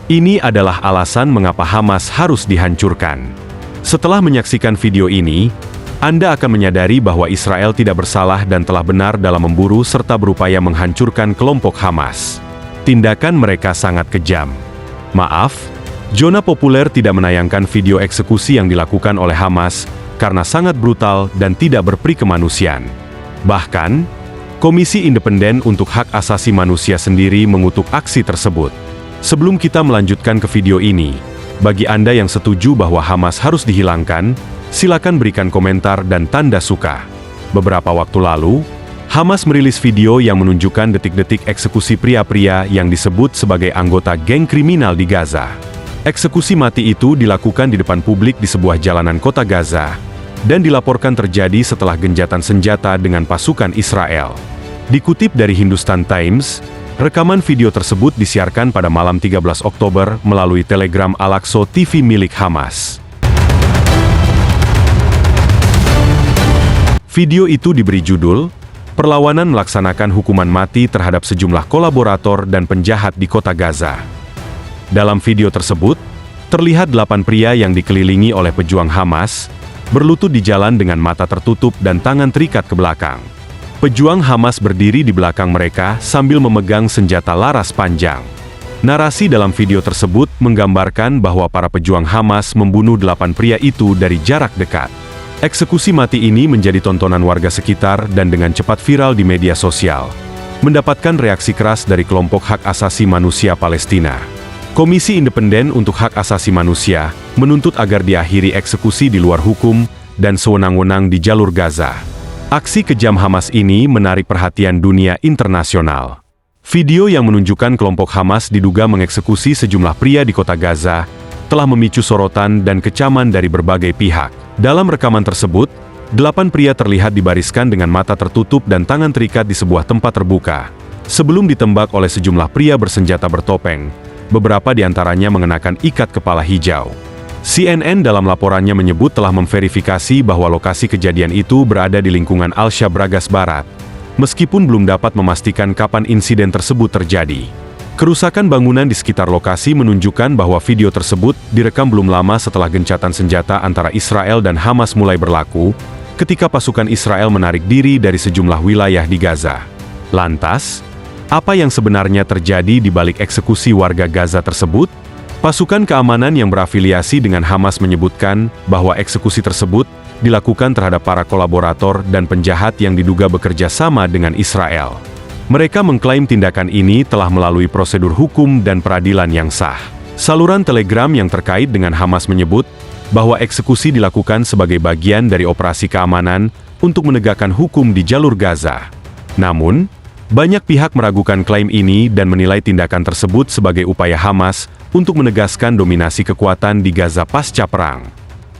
Ini adalah alasan mengapa Hamas harus dihancurkan. Setelah menyaksikan video ini, Anda akan menyadari bahwa Israel tidak bersalah dan telah benar dalam memburu serta berupaya menghancurkan kelompok Hamas. Tindakan mereka sangat kejam. Maaf, zona populer tidak menayangkan video eksekusi yang dilakukan oleh Hamas karena sangat brutal dan tidak berperi kemanusiaan. Bahkan, Komisi Independen untuk Hak Asasi Manusia sendiri mengutuk aksi tersebut. Sebelum kita melanjutkan ke video ini, bagi Anda yang setuju bahwa Hamas harus dihilangkan, silakan berikan komentar dan tanda suka. Beberapa waktu lalu, Hamas merilis video yang menunjukkan detik-detik eksekusi pria-pria yang disebut sebagai anggota geng kriminal di Gaza. Eksekusi mati itu dilakukan di depan publik di sebuah jalanan kota Gaza, dan dilaporkan terjadi setelah genjatan senjata dengan pasukan Israel. Dikutip dari Hindustan Times, rekaman video tersebut disiarkan pada malam 13 Oktober melalui Telegram Al-Aqsa TV milik Hamas. Video itu diberi judul, "Perlawanan melaksanakan hukuman mati terhadap sejumlah kolaborator dan penjahat di kota Gaza." Dalam video tersebut, terlihat 8 pria yang dikelilingi oleh pejuang Hamas, berlutut di jalan dengan mata tertutup dan tangan terikat ke belakang. Pejuang Hamas berdiri di belakang mereka sambil memegang senjata laras panjang. Narasi dalam video tersebut menggambarkan bahwa para pejuang Hamas membunuh 8 pria itu dari jarak dekat. Eksekusi mati ini menjadi tontonan warga sekitar dan dengan cepat viral di media sosial, mendapatkan reaksi keras dari kelompok hak asasi manusia Palestina. Komisi Independen untuk Hak Asasi Manusia menuntut agar diakhiri eksekusi di luar hukum dan sewenang-wenang di jalur Gaza. Aksi kejam Hamas ini menarik perhatian dunia internasional. Video yang menunjukkan kelompok Hamas diduga mengeksekusi sejumlah pria di kota Gaza telah memicu sorotan dan kecaman dari berbagai pihak. Dalam rekaman tersebut, 8 pria terlihat dibariskan dengan mata tertutup dan tangan terikat di sebuah tempat terbuka, sebelum ditembak oleh sejumlah pria bersenjata bertopeng. Beberapa di antaranya mengenakan ikat kepala hijau. CNN dalam laporannya menyebut telah memverifikasi bahwa lokasi kejadian itu berada di lingkungan Al-Shabragas Barat, meskipun belum dapat memastikan kapan insiden tersebut terjadi. Kerusakan bangunan di sekitar lokasi menunjukkan bahwa video tersebut direkam belum lama setelah gencatan senjata antara Israel dan Hamas mulai berlaku, ketika pasukan Israel menarik diri dari sejumlah wilayah di Gaza. Lantas, apa yang sebenarnya terjadi di balik eksekusi warga Gaza tersebut? Pasukan keamanan yang berafiliasi dengan Hamas menyebutkan bahwa eksekusi tersebut dilakukan terhadap para kolaborator dan penjahat yang diduga bekerja sama dengan Israel. Mereka mengklaim tindakan ini telah melalui prosedur hukum dan peradilan yang sah. Saluran Telegram yang terkait dengan Hamas menyebut bahwa eksekusi dilakukan sebagai bagian dari operasi keamanan untuk menegakkan hukum di jalur Gaza. Namun, banyak pihak meragukan klaim ini dan menilai tindakan tersebut sebagai upaya Hamas untuk menegaskan dominasi kekuatan di Gaza pasca perang.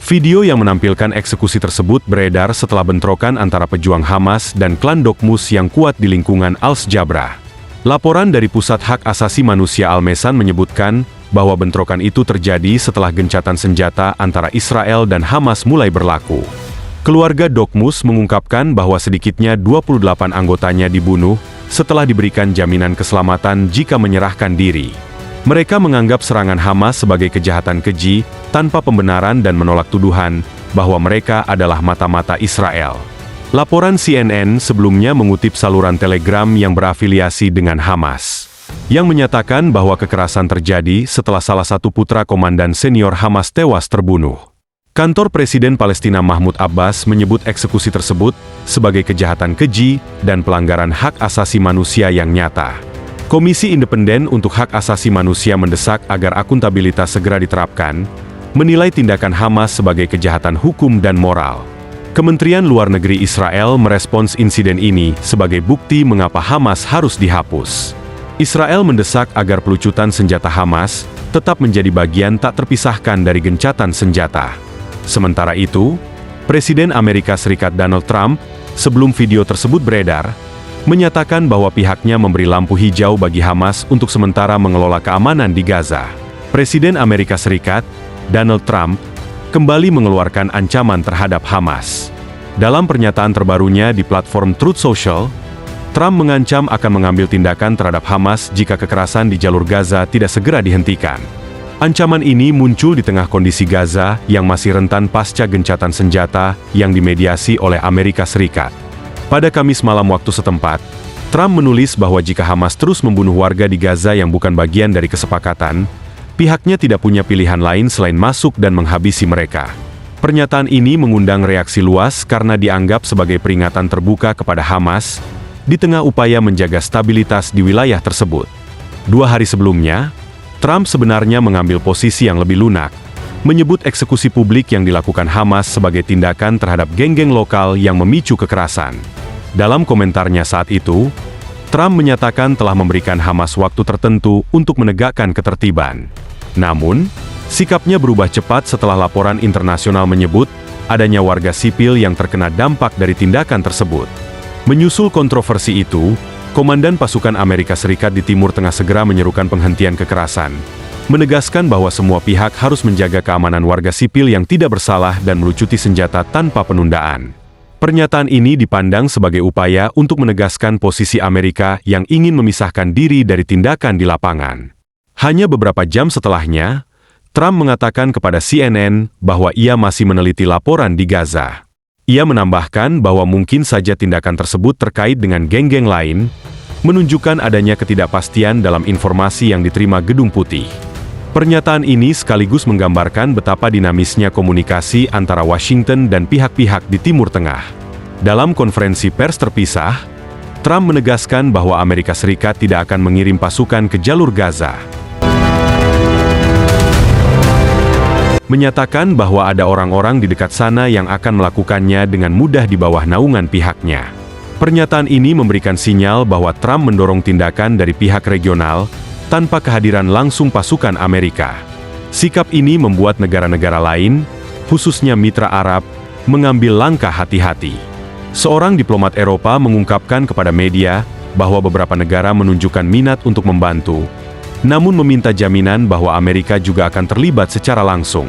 Video yang menampilkan eksekusi tersebut beredar setelah bentrokan antara pejuang Hamas dan klan Dokmus yang kuat di lingkungan Al-Shabraah. Laporan dari Pusat Hak Asasi Manusia Al-Mesan menyebutkan bahwa bentrokan itu terjadi setelah gencatan senjata antara Israel dan Hamas mulai berlaku. Keluarga Dokmus mengungkapkan bahwa sedikitnya 28 anggotanya dibunuh setelah diberikan jaminan keselamatan jika menyerahkan diri. Mereka menganggap serangan Hamas sebagai kejahatan keji, tanpa pembenaran dan menolak tuduhan bahwa mereka adalah mata-mata Israel. Laporan CNN sebelumnya mengutip saluran Telegram yang berafiliasi dengan Hamas, yang menyatakan bahwa kekerasan terjadi setelah salah satu putra komandan senior Hamas tewas terbunuh. Kantor Presiden Palestina Mahmud Abbas menyebut eksekusi tersebut sebagai kejahatan keji dan pelanggaran hak asasi manusia yang nyata. Komisi Independen untuk Hak Asasi Manusia mendesak agar akuntabilitas segera diterapkan, menilai tindakan Hamas sebagai kejahatan hukum dan moral. Kementerian Luar Negeri Israel merespons insiden ini sebagai bukti mengapa Hamas harus dihapus. Israel mendesak agar pelucutan senjata Hamas tetap menjadi bagian tak terpisahkan dari gencatan senjata. Sementara itu, Presiden Amerika Serikat Donald Trump, sebelum video tersebut beredar, menyatakan bahwa pihaknya memberi lampu hijau bagi Hamas untuk sementara mengelola keamanan di Gaza. Presiden Amerika Serikat, Donald Trump, kembali mengeluarkan ancaman terhadap Hamas. Dalam pernyataan terbarunya di platform Truth Social, Trump mengancam akan mengambil tindakan terhadap Hamas jika kekerasan di jalur Gaza tidak segera dihentikan. Ancaman ini muncul di tengah kondisi Gaza yang masih rentan pasca gencatan senjata yang dimediasi oleh Amerika Serikat. Pada Kamis malam waktu setempat, Trump menulis bahwa jika Hamas terus membunuh warga di Gaza yang bukan bagian dari kesepakatan, pihaknya tidak punya pilihan lain selain masuk dan menghabisi mereka. Pernyataan ini mengundang reaksi luas karena dianggap sebagai peringatan terbuka kepada Hamas di tengah upaya menjaga stabilitas di wilayah tersebut. 2 hari sebelumnya, Trump sebenarnya mengambil posisi yang lebih lunak, menyebut eksekusi publik yang dilakukan Hamas sebagai tindakan terhadap geng-geng lokal yang memicu kekerasan. Dalam komentarnya saat itu, Trump menyatakan telah memberikan Hamas waktu tertentu untuk menegakkan ketertiban. Namun, sikapnya berubah cepat setelah laporan internasional menyebut adanya warga sipil yang terkena dampak dari tindakan tersebut. Menyusul kontroversi itu, Komandan Pasukan Amerika Serikat di Timur Tengah segera menyerukan penghentian kekerasan, menegaskan bahwa semua pihak harus menjaga keamanan warga sipil yang tidak bersalah dan melucuti senjata tanpa penundaan. Pernyataan ini dipandang sebagai upaya untuk menegaskan posisi Amerika yang ingin memisahkan diri dari tindakan di lapangan. Hanya beberapa jam setelahnya, Trump mengatakan kepada CNN bahwa ia masih meneliti laporan di Gaza. Ia menambahkan bahwa mungkin saja tindakan tersebut terkait dengan geng-geng lain, menunjukkan adanya ketidakpastian dalam informasi yang diterima Gedung Putih. Pernyataan ini sekaligus menggambarkan betapa dinamisnya komunikasi antara Washington dan pihak-pihak di Timur Tengah. Dalam konferensi pers terpisah, Trump menegaskan bahwa Amerika Serikat tidak akan mengirim pasukan ke jalur Gaza. Menyatakan bahwa ada orang-orang di dekat sana yang akan melakukannya dengan mudah di bawah naungan pihaknya. Pernyataan ini memberikan sinyal bahwa Trump mendorong tindakan dari pihak regional tanpa kehadiran langsung pasukan Amerika. Sikap ini membuat negara-negara lain, khususnya mitra Arab, mengambil langkah hati-hati. Seorang diplomat Eropa mengungkapkan kepada media bahwa beberapa negara menunjukkan minat untuk membantu, namun meminta jaminan bahwa Amerika juga akan terlibat secara langsung.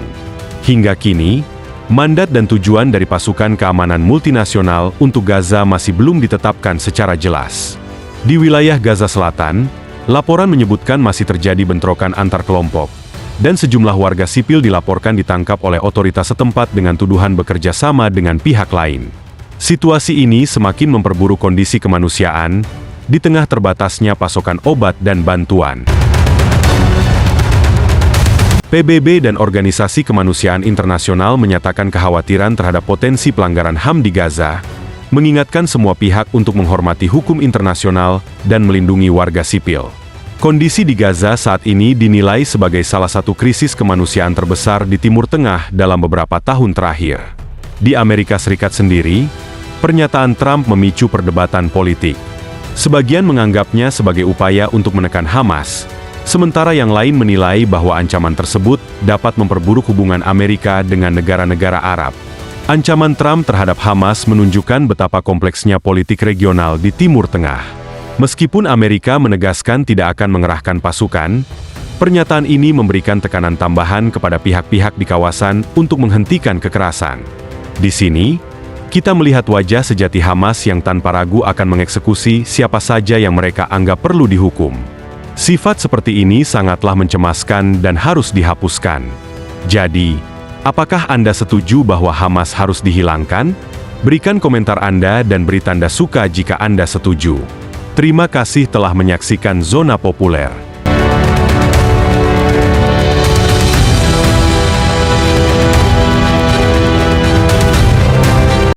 Hingga kini, mandat dan tujuan dari pasukan keamanan multinasional untuk Gaza masih belum ditetapkan secara jelas. Di wilayah Gaza Selatan, laporan menyebutkan masih terjadi bentrokan antar kelompok, dan sejumlah warga sipil dilaporkan ditangkap oleh otoritas setempat dengan tuduhan bekerja sama dengan pihak lain. Situasi ini semakin memperburuk kondisi kemanusiaan, di tengah terbatasnya pasokan obat dan bantuan. PBB dan Organisasi Kemanusiaan Internasional menyatakan kekhawatiran terhadap potensi pelanggaran HAM di Gaza, mengingatkan semua pihak untuk menghormati hukum internasional dan melindungi warga sipil. Kondisi di Gaza saat ini dinilai sebagai salah satu krisis kemanusiaan terbesar di Timur Tengah dalam beberapa tahun terakhir. Di Amerika Serikat sendiri, pernyataan Trump memicu perdebatan politik. Sebagian menganggapnya sebagai upaya untuk menekan Hamas, sementara yang lain menilai bahwa ancaman tersebut dapat memperburuk hubungan Amerika dengan negara-negara Arab. Ancaman Trump terhadap Hamas menunjukkan betapa kompleksnya politik regional di Timur Tengah. Meskipun Amerika menegaskan tidak akan mengerahkan pasukan, pernyataan ini memberikan tekanan tambahan kepada pihak-pihak di kawasan untuk menghentikan kekerasan. Di sini, kita melihat wajah sejati Hamas yang tanpa ragu akan mengeksekusi siapa saja yang mereka anggap perlu dihukum. Sifat seperti ini sangatlah mencemaskan dan harus dihapuskan. Jadi, apakah Anda setuju bahwa Hamas harus dihilangkan? Berikan komentar Anda dan beri tanda suka jika Anda setuju. Terima kasih telah menyaksikan Zona Populer.